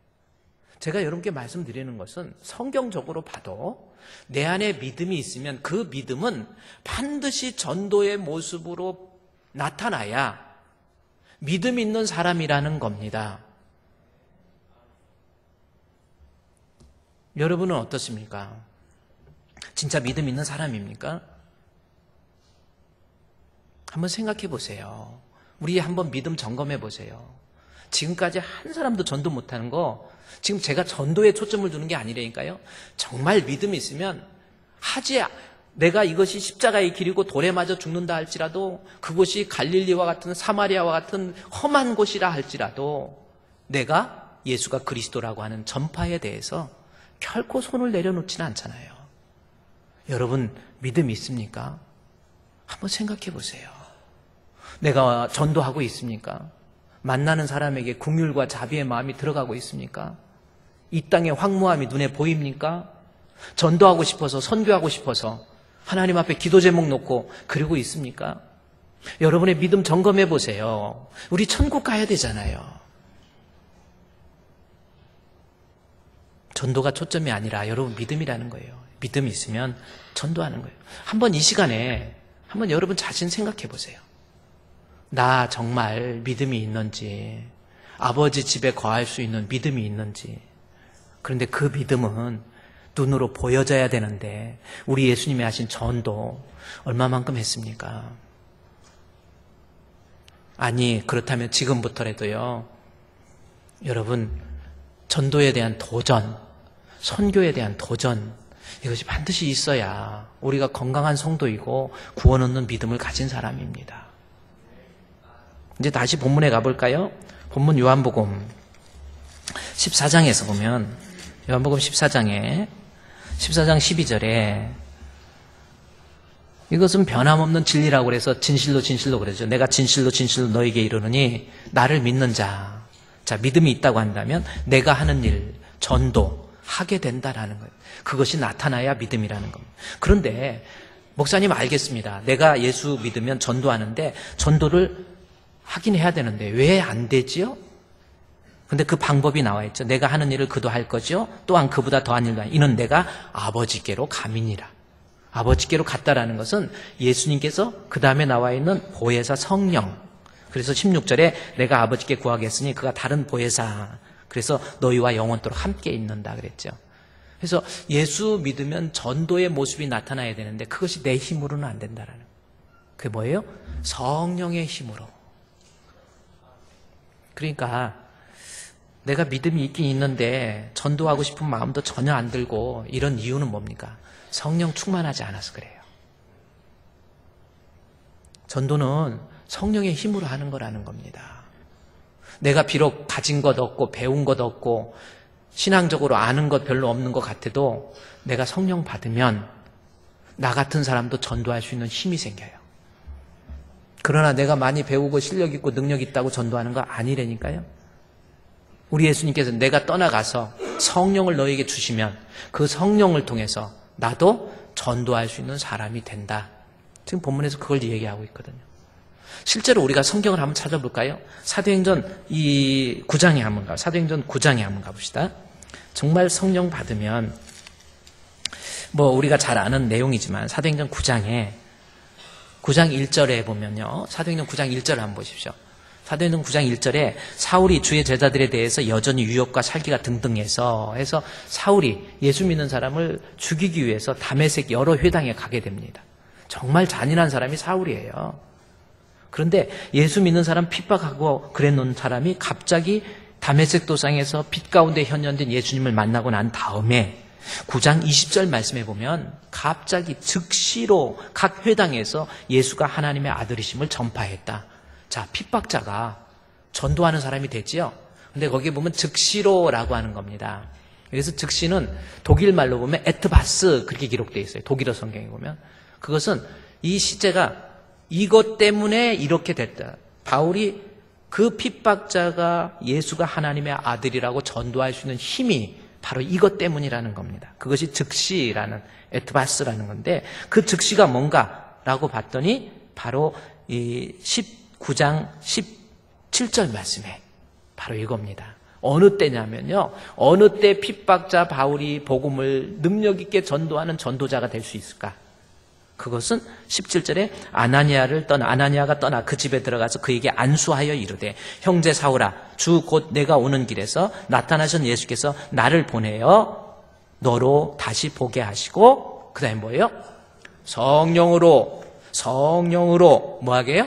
제가 여러분께 말씀드리는 것은 성경적으로 봐도 내 안에 믿음이 있으면 그 믿음은 반드시 전도의 모습으로 나타나야 믿음 있는 사람이라는 겁니다. 여러분은 어떻습니까? 진짜 믿음 있는 사람입니까? 한번 생각해 보세요. 우리 한번 믿음 점검해 보세요. 지금까지 한 사람도 전도 못하는 거, 지금 제가 전도에 초점을 두는 게 아니라니까요. 정말 믿음이 있으면 내가 이것이 십자가의 길이고 돌에 맞아 죽는다 할지라도, 그곳이 갈릴리와 같은 사마리아와 같은 험한 곳이라 할지라도 내가 예수가 그리스도라고 하는 전파에 대해서 결코 손을 내려놓지는 않잖아요. 여러분 믿음이 있습니까? 한번 생각해 보세요. 내가 전도하고 있습니까? 만나는 사람에게 긍휼과 자비의 마음이 들어가고 있습니까? 이 땅의 황무함이 눈에 보입니까? 전도하고 싶어서, 선교하고 싶어서 하나님 앞에 기도 제목 놓고 그러고 있습니까? 여러분의 믿음 점검해 보세요. 우리 천국 가야 되잖아요. 전도가 초점이 아니라 여러분 믿음이라는 거예요. 믿음이 있으면 전도하는 거예요. 한번 이 시간에 한번 여러분 자신 생각해 보세요. 나 정말 믿음이 있는지, 아버지 집에 거할 수 있는 믿음이 있는지. 그런데 그 믿음은 눈으로 보여져야 되는데 우리 예수님이 하신 전도 얼마만큼 했습니까? 아니, 그렇다면 지금부터라도요, 여러분, 전도에 대한 도전, 선교에 대한 도전, 이것이 반드시 있어야 우리가 건강한 성도이고 구원 얻는 믿음을 가진 사람입니다. 이제 다시 본문에 가볼까요? 본문 요한복음 14장에서 보면, 요한복음 14장 12절에 이것은 변함없는 진리라고 그래서 진실로 진실로 그러죠. 내가 진실로 진실로 너에게 이르노니 나를 믿는 자. 자, 믿음이 있다고 한다면 내가 하는 일, 전도 하게 된다라는 거예요. 그것이 나타나야 믿음이라는 겁니다. 그런데 목사님 알겠습니다. 내가 예수 믿으면 전도하는데 전도를 하긴 해야 되는데 왜 안 되지요? 근데 그 방법이 나와 있죠. 내가 하는 일을 그도 할 거죠. 또한 그보다 더한 일도 하니 이는 내가 아버지께로 가미니라. 아버지께로 갔다라는 것은 예수님께서 그 다음에 나와 있는 보혜사 성령. 그래서 16절에 내가 아버지께 구하겠으니 그가 다른 보혜사. 그래서 너희와 영원토록 함께 있는다 그랬죠. 그래서 예수 믿으면 전도의 모습이 나타나야 되는데 그것이 내 힘으로는 안 된다라는 거예요. 그게 뭐예요? 성령의 힘으로. 그러니까 내가 믿음이 있긴 있는데 전도하고 싶은 마음도 전혀 안 들고 이런 이유는 뭡니까? 성령 충만하지 않아서 그래요. 전도는 성령의 힘으로 하는 거라는 겁니다. 내가 비록 가진 것 없고 배운 것 없고 신앙적으로 아는 것 별로 없는 것 같아도 내가 성령 받으면 나 같은 사람도 전도할 수 있는 힘이 생겨요. 그러나 내가 많이 배우고 실력 있고 능력 있다고 전도하는 거 아니라니까요. 우리 예수님께서 내가 떠나가서 성령을 너에게 주시면 그 성령을 통해서 나도 전도할 수 있는 사람이 된다. 지금 본문에서 그걸 얘기하고 있거든요. 실제로 우리가 성경을 한번 찾아볼까요? 사도행전 9장에 한번 사도행전 9장에 한번 가봅시다. 정말 성령 받으면 우리가 잘 아는 내용이지만 사도행전 9장 1절에 보면요. 사도행전 9장 1절을 한번 보십시오. 사도행전 9장 1절에 사울이 주의 제자들에 대해서 여전히 유혹과 살기가 등등해서 해서 사울이 예수 믿는 사람을 죽이기 위해서 다메섹 여러 회당에 가게 됩니다. 정말 잔인한 사람이 사울이에요. 그런데 예수 믿는 사람 핍박하고 그래놓은 사람이 갑자기 다메섹 도상에서 빛 가운데 현현된 예수님을 만나고 난 다음에 9장 20절 말씀에 보면 갑자기 즉시로 각 회당에서 예수가 하나님의 아들이심을 전파했다. 자, 핍박자가 전도하는 사람이 됐지요. 근데 거기에 보면 즉시로라고 하는 겁니다. 그래서 즉시는 독일 말로 보면 에트바스 그렇게 기록되어 있어요. 독일어 성경에 보면. 그것은 이 시제가 이것 때문에 이렇게 됐다. 바울이 그 핍박자가 예수가 하나님의 아들이라고 전도할 수 있는 힘이 바로 이것 때문이라는 겁니다. 그것이 즉시라는 에트바스라는 건데 그 즉시가 뭔가라고 봤더니 바로 이 19장 17절 말씀에 바로 이겁니다. 어느 때냐면요. 어느 때 핍박자 바울이 복음을 능력 있게 전도하는 전도자가 될 수 있을까? 그것은 17절에 아나니아가 떠나 그 집에 들어가서 그에게 안수하여 이르되 형제 사울아 주 곧 내가 오는 길에서 나타나신 예수께서 나를 보내어 너로 다시 보게 하시고 그 다음에 뭐예요? 성령으로 뭐하게 해요?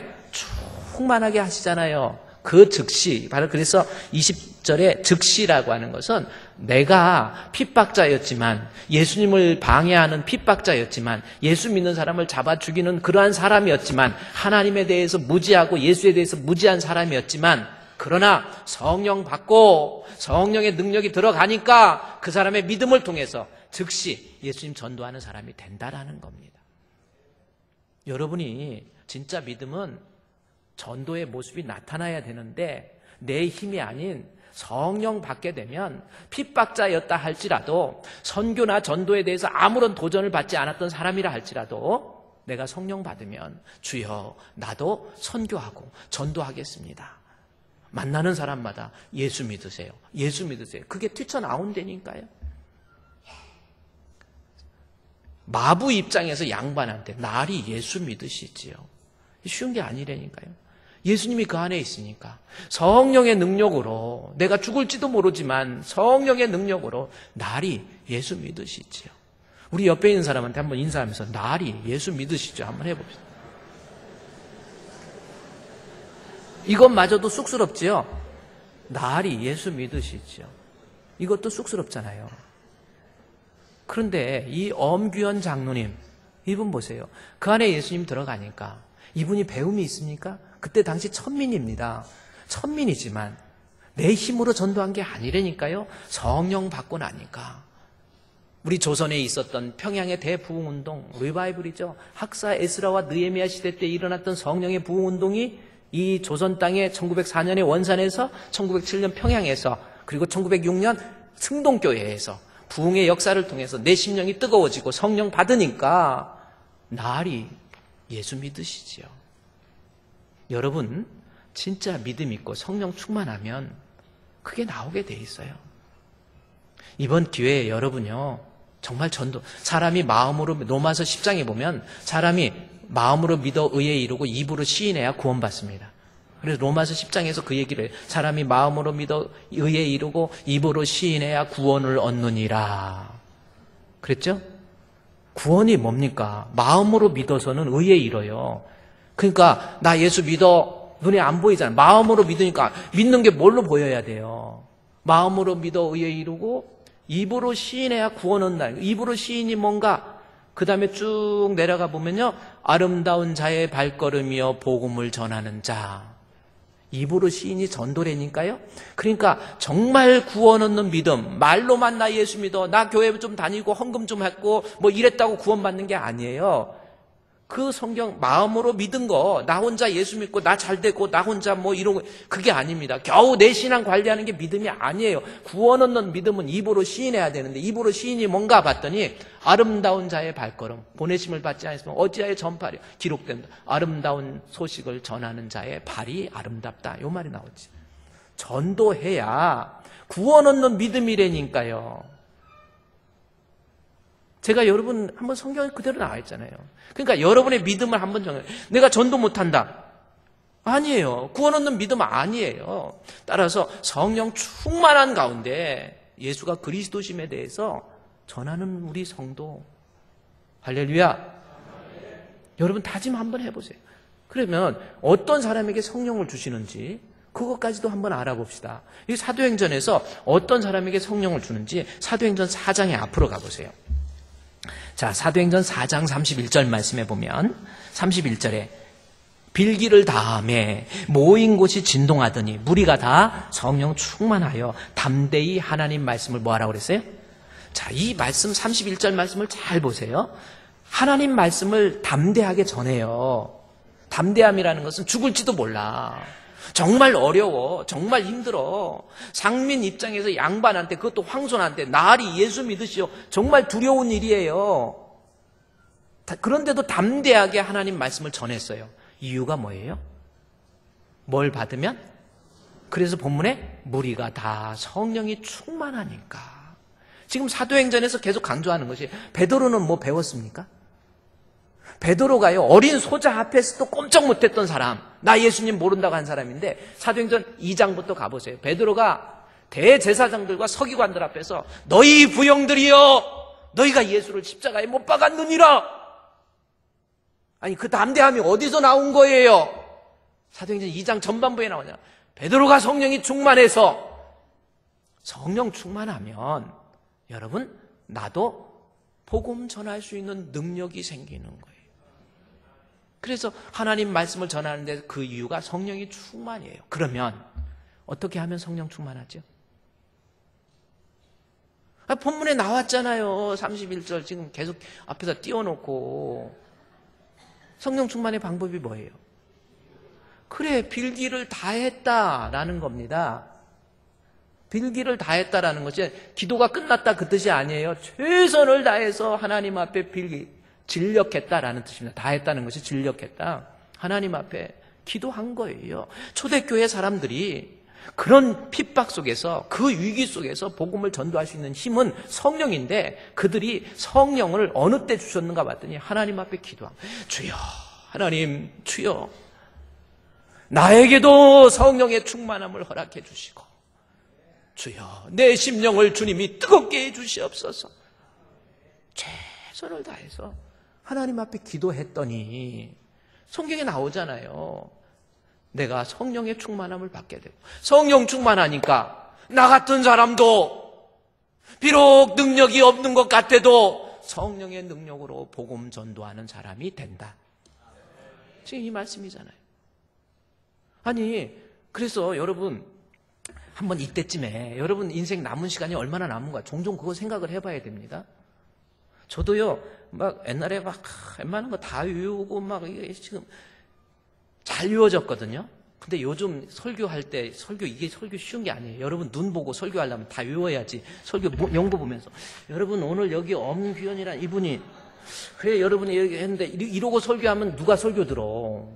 충만하게 하시잖아요. 그 즉시 바로 그래서 20절에 즉시라고 하는 것은 내가 핍박자였지만 예수님을 방해하는 핍박자였지만 예수 믿는 사람을 잡아 죽이는 그러한 사람이었지만 하나님에 대해서 무지하고 예수에 대해서 무지한 사람이었지만 그러나 성령 받고 성령의 능력이 들어가니까 그 사람의 믿음을 통해서 즉시 예수님 전도하는 사람이 된다라는 겁니다. 여러분이 진짜 믿음은 전도의 모습이 나타나야 되는데 내 힘이 아닌 성령 받게 되면 핍박자였다 할지라도 선교나 전도에 대해서 아무런 도전을 받지 않았던 사람이라 할지라도 내가 성령 받으면 주여 나도 선교하고 전도하겠습니다. 만나는 사람마다 예수 믿으세요. 예수 믿으세요. 그게 뛰쳐나온다니까요. 마부 입장에서 양반한테 날이 예수 믿으시지요. 쉬운 게 아니라니까요. 예수님이 그 안에 있으니까 성령의 능력으로, 내가 죽을지도 모르지만 성령의 능력으로 날이 예수 믿으시지요. 우리 옆에 있는 사람한테 한번 인사하면서 날이 예수 믿으시죠 한번 해봅시다. 이것마저도 쑥스럽지요. 날이 예수 믿으시죠. 이것도 쑥스럽잖아요. 그런데 이 엄규현 장로님, 이분 보세요. 그 안에 예수님 들어가니까 이분이 배움이 있습니까? 그때 당시 천민입니다. 천민이지만 내 힘으로 전도한 게 아니라니까요. 성령 받고 나니까. 우리 조선에 있었던 평양의 대부흥운동, 리바이블이죠. 학사 에스라와 느헤미야 시대 때 일어났던 성령의 부흥운동이 이 조선 땅에 1904년에 원산에서 1907년 평양에서 그리고 1906년 승동교회에서 부흥의 역사를 통해서 내 심령이 뜨거워지고 성령 받으니까 날이 예수 믿으시지요. 여러분 진짜 믿음 있고 성령 충만하면 그게 나오게 돼 있어요. 이번 기회에 여러분요 정말 전도, 사람이 마음으로, 로마서 10장에 보면 사람이 마음으로 믿어 의에 이르고 입으로 시인해야 구원받습니다. 그래서 로마서 10장에서 그 얘기를 해요. 사람이 마음으로 믿어 의에 이르고 입으로 시인해야 구원을 얻느니라 그랬죠? 구원이 뭡니까? 마음으로 믿어서는 의에 이뤄요. 그러니까 나 예수 믿어, 눈에 안 보이잖아. 마음으로 믿으니까 믿는 게 뭘로 보여야 돼요? 마음으로 믿어 의에 이르고 입으로 시인해야 구원 얻는다. 입으로 시인이 뭔가? 그 다음에 쭉 내려가 보면요, 아름다운 자의 발걸음이여 복음을 전하는 자. 입으로 시인이 전도라니까요. 그러니까 정말 구원 얻는 믿음, 말로만 나 예수 믿어, 나 교회 좀 다니고 헌금 좀 했고 뭐 이랬다고 구원받는 게 아니에요. 그 성경 마음으로 믿은 거, 나 혼자 예수 믿고 나 잘 되고 나 혼자 뭐 이러고, 그게 아닙니다. 겨우 내 신앙 관리하는 게 믿음이 아니에요. 구원 얻는 믿음은 입으로 시인해야 되는데, 입으로 시인이 뭔가 봤더니 아름다운 자의 발걸음, 보내심을 받지 않았으면 어찌하여 전파려 기록된다. 아름다운 소식을 전하는 자의 발이 아름답다, 요 말이 나오지. 전도해야 구원 얻는 믿음이라니까요. 제가 여러분 한번 성경에 그대로 나와 있잖아요. 그러니까 여러분의 믿음을 한번 정해요. 내가 전도 못한다. 아니에요. 구원 얻는 믿음 아니에요. 따라서 성령 충만한 가운데 예수가 그리스도심에 대해서 전하는 우리 성도. 할렐루야. 여러분 다짐 한번 해보세요. 그러면 어떤 사람에게 성령을 주시는지 그것까지도 한번 알아봅시다. 이 사도행전에서 어떤 사람에게 성령을 주는지 사도행전 4장에 앞으로 가보세요. 자, 사도행전 4장 31절 말씀해 보면 31절에 빌기를 다음에 모인 곳이 진동하더니 무리가 다 성령 충만하여 담대히 하나님 말씀을 뭐하라고 그랬어요? 자, 이 말씀 31절 말씀을 잘 보세요. 하나님 말씀을 담대하게 전해요. 담대함이라는 것은 죽을지도 몰라. 정말 어려워. 정말 힘들어. 상민 입장에서 양반한테, 그것도 황손한테 날이 예수 믿으시오. 정말 두려운 일이에요. 그런데도 담대하게 하나님 말씀을 전했어요. 이유가 뭐예요? 뭘 받으면? 그래서 본문에 무리가 다 성령이 충만하니까. 지금 사도행전에서 계속 강조하는 것이, 베드로는 뭐 배웠습니까? 베드로가요, 어린 소자 앞에서도 꼼짝 못했던 사람, 나 예수님 모른다고 한 사람인데 사도행전 2장부터 가보세요. 베드로가 대제사장들과 서기관들 앞에서 너희 부형들이여, 너희가 예수를 십자가에 못 박았느니라. 아니, 그 담대함이 어디서 나온 거예요? 사도행전 2장 전반부에 나오냐. 베드로가 성령이 충만해서. 성령 충만하면 여러분, 나도 복음 전할 수 있는 능력이 생기는 거예요. 그래서 하나님 말씀을 전하는데 그 이유가 성령이 충만이에요. 그러면 어떻게 하면 성령 충만하죠? 본문에 나왔잖아요. 31절 지금 계속 앞에서 띄워놓고. 성령 충만의 방법이 뭐예요? 그래, 빌기를 다 했다라는 겁니다. 빌기를 다 했다라는 것이 기도가 끝났다 그 뜻이 아니에요. 최선을 다해서 하나님 앞에 빌기, 진력했다라는 뜻입니다. 다 했다는 것이 진력했다. 하나님 앞에 기도한 거예요. 초대교회 사람들이 그런 핍박 속에서, 그 위기 속에서 복음을 전도할 수 있는 힘은 성령인데, 그들이 성령을 어느 때 주셨는가 봤더니 하나님 앞에 기도하고, 주여, 하나님, 주여, 나에게도 성령의 충만함을 허락해 주시고, 주여, 내 심령을 주님이 뜨겁게 해 주시옵소서. 최선을 다해서 하나님 앞에 기도했더니 성경에 나오잖아요. 내가 성령의 충만함을 받게 되고, 성령 충만하니까 나 같은 사람도 비록 능력이 없는 것 같아도 성령의 능력으로 복음 전도하는 사람이 된다. 지금 이 말씀이잖아요. 아니, 그래서 여러분 한번 이때쯤에 여러분 인생 남은 시간이 얼마나 남은가 종종 그거 생각을 해봐야 됩니다. 저도요, 막 옛날에 막 웬만한 거 다 외우고 막 이게 지금 잘 외워졌거든요. 근데 요즘 설교할 때 이게 설교 쉬운 게 아니에요. 여러분 눈 보고 설교하려면 다 외워야지. 설교 명부 보면서 여러분 오늘 여기 엄귀현이란 이분이 그래 여러분이 여기 했는데 이러고 설교하면 누가 설교 들어.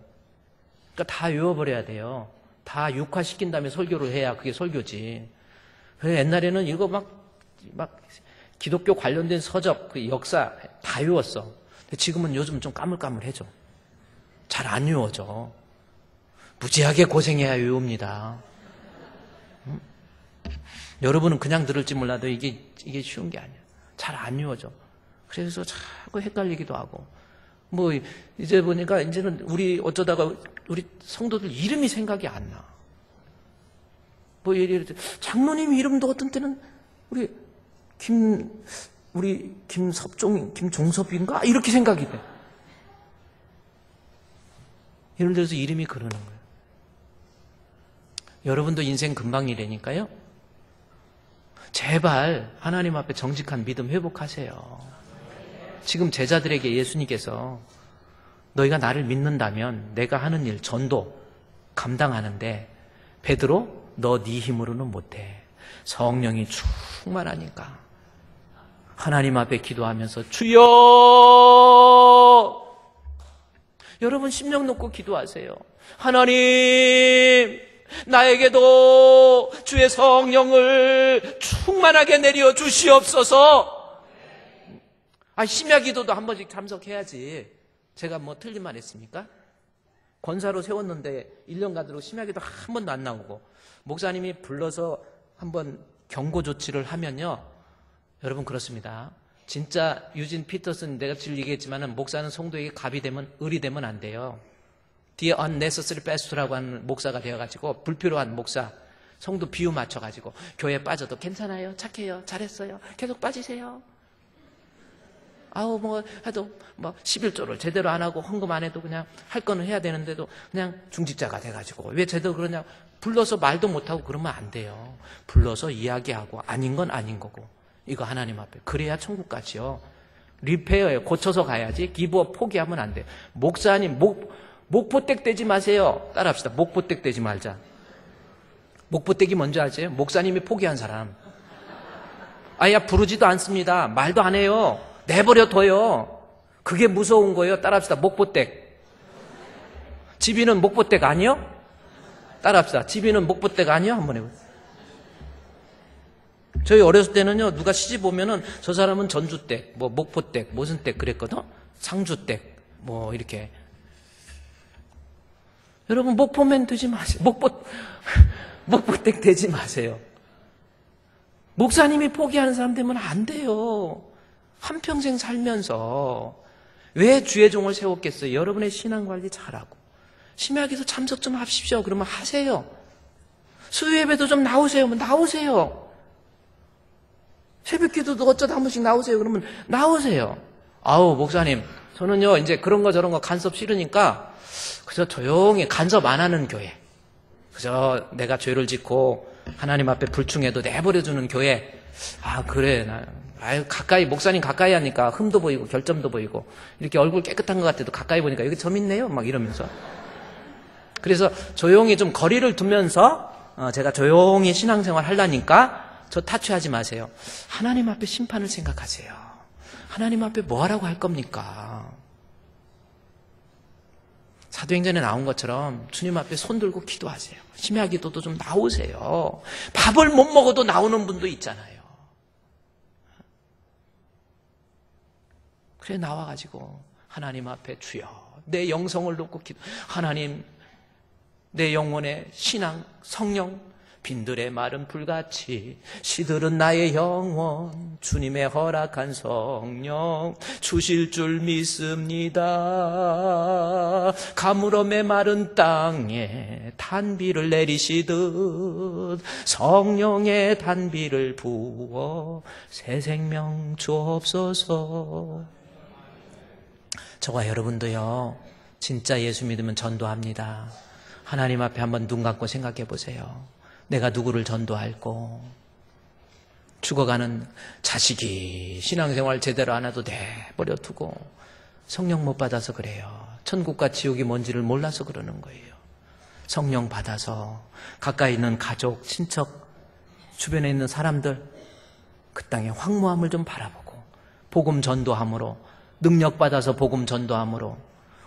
그러니까 다 외워버려야 돼요. 다 육화시킨 다음에 설교를 해야 그게 설교지. 그래 옛날에는 이거 막 기독교 관련된 서적, 그 역사 다 외웠어. 근데 지금은 요즘 좀 까물까물해져. 잘 안 외워져. 무지하게 고생해야 외웁니다. 여러분은 그냥 들을지 몰라도 이게 쉬운 게 아니야. 잘 안 외워져. 그래서 자꾸 헷갈리기도 하고. 뭐 이제 보니까 이제는 우리 어쩌다가 우리 성도들 이름이 생각이 안 나. 뭐 예를 들어 장로님 이름도 어떤 때는 우리 김종섭인가 이렇게 생각이 돼. 예를 들어서 이름이 그러는 거예요. 여러분도 인생 금방이라니까요. 제발 하나님 앞에 정직한 믿음 회복하세요. 지금 제자들에게 예수님께서 너희가 나를 믿는다면 내가 하는 일 전도 감당하는데 베드로 너 네 힘으로는 못해. 성령이 충만하니까 하나님 앞에 기도하면서 주여 여러분 심령 놓고 기도하세요. 하나님 나에게도 주의 성령을 충만하게 내려 주시옵소서. 심야 기도도 한 번씩 참석해야지. 제가 뭐 틀린 말 했습니까? 권사로 세웠는데 1년간으로 심야 기도 한 번도 안 나오고 목사님이 불러서 한번 경고 조치를 하면요. 여러분 그렇습니다. 진짜 유진 피터슨 내가 늘 얘기했지만 목사는 성도에게 갑이 되면 을이 되면 안 돼요. 뒤에 unnecessary pastor라고 하는 목사가 되어가지고 불필요한 목사 성도 비유 맞춰가지고 교회 빠져도 괜찮아요, 착해요, 잘했어요, 계속 빠지세요. 뭐 해도 11조를 제대로 안 하고 헌금 안 해도 그냥 할 거는 해야 되는데도 그냥 중직자가 돼가지고 왜 제대로 그러냐. 불러서 말도 못하고 그러면 안 돼요. 불러서 이야기하고 아닌 건 아닌 거고 이거 하나님 앞에 그래야 천국 가지요. 리페어예요. 고쳐서 가야지. 기부업 포기하면 안 돼요. 목사님 목포댁 되지 마세요. 따라합시다. 목포댁 되지 말자. 목포댁이 뭔지 아세요? 목사님이 포기한 사람. 부르지도 않습니다. 말도 안 해요. 내버려 둬요. 그게 무서운 거예요. 따라합시다. 목포댁. 집이는 목포댁 아니요? 따라합시다. 집이는 목포댁 아니요? 한번 해보세요. 저희 어렸을 때는요, 누가 시집 오면은 저 사람은 전주댁, 목포댁, 무슨 댁 그랬거든? 상주댁, 이렇게. 여러분, 목포맨 되지 마세요. 목포댁 되지 마세요. 목사님이 포기하는 사람 되면 안 돼요. 한평생 살면서. 왜 주의 종을 세웠겠어요? 여러분의 신앙관리 잘하고. 심야기도 참석 좀 하십시오. 그러면 하세요. 수요예배도 좀 나오세요. 나오세요. 새벽기도도 어쩌다 한 번씩 나오세요. 그러면 나오세요. 목사님, 저는요, 이제 그런 거 저런 거 간섭 싫으니까 그저 조용히 간섭 안 하는 교회. 그저 내가 죄를 짓고 하나님 앞에 불충해도 내버려주는 교회. 그래. 가까이, 목사님 가까이 하니까 흠도 보이고 결점도 보이고 이렇게 얼굴 깨끗한 것 같아도 가까이 보니까 여기 점 있네요. 막 이러면서. 그래서 조용히 좀 거리를 두면서 제가 조용히 신앙생활 하려니까 저 타취하지 마세요. 하나님 앞에 심판을 생각하세요. 하나님 앞에 뭐 하라고 할 겁니까? 사도행전에 나온 것처럼 주님 앞에 손 들고 기도하세요. 심야 기도도 좀 나오세요. 밥을 못 먹어도 나오는 분도 있잖아요. 그래 나와가지고 하나님 앞에 주여 내 영성을 놓고 기도. 하나님 내 영혼의 신앙 성령 빈들의 마른 불같이 시들은 나의 영혼 주님의 허락한 성령 주실 줄 믿습니다. 가물음의 마른 땅에 단비를 내리시듯 성령의 단비를 부어 새 생명 주옵소서. 저와 여러분도요 진짜 예수 믿으면 전도합니다. 하나님 앞에 한번 눈 감고 생각해 보세요. 내가 누구를 전도할고, 죽어가는 자식이 신앙생활 제대로 안 해도 내버려 두고 성령 못 받아서 그래요. 천국과 지옥이 뭔지를 몰라서 그러는 거예요. 성령 받아서 가까이 있는 가족, 친척, 주변에 있는 사람들 그 땅의 황무함을 좀 바라보고 복음 전도함으로 능력 받아서 복음 전도함으로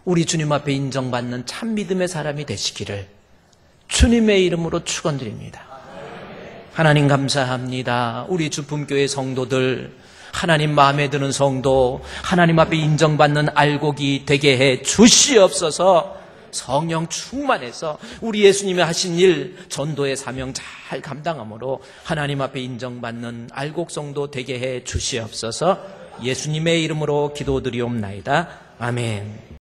우리 주님 앞에 인정받는 참 믿음의 사람이 되시기를 주님의 이름으로 축원드립니다. 하나님 감사합니다. 우리 주품교회 성도들 하나님 마음에 드는 성도 하나님 앞에 인정받는 알곡이 되게 해 주시옵소서. 성령 충만해서 우리 예수님이 하신 일 전도의 사명 잘 감당함으로 하나님 앞에 인정받는 알곡 성도 되게 해 주시옵소서. 예수님의 이름으로 기도드리옵나이다. 아멘.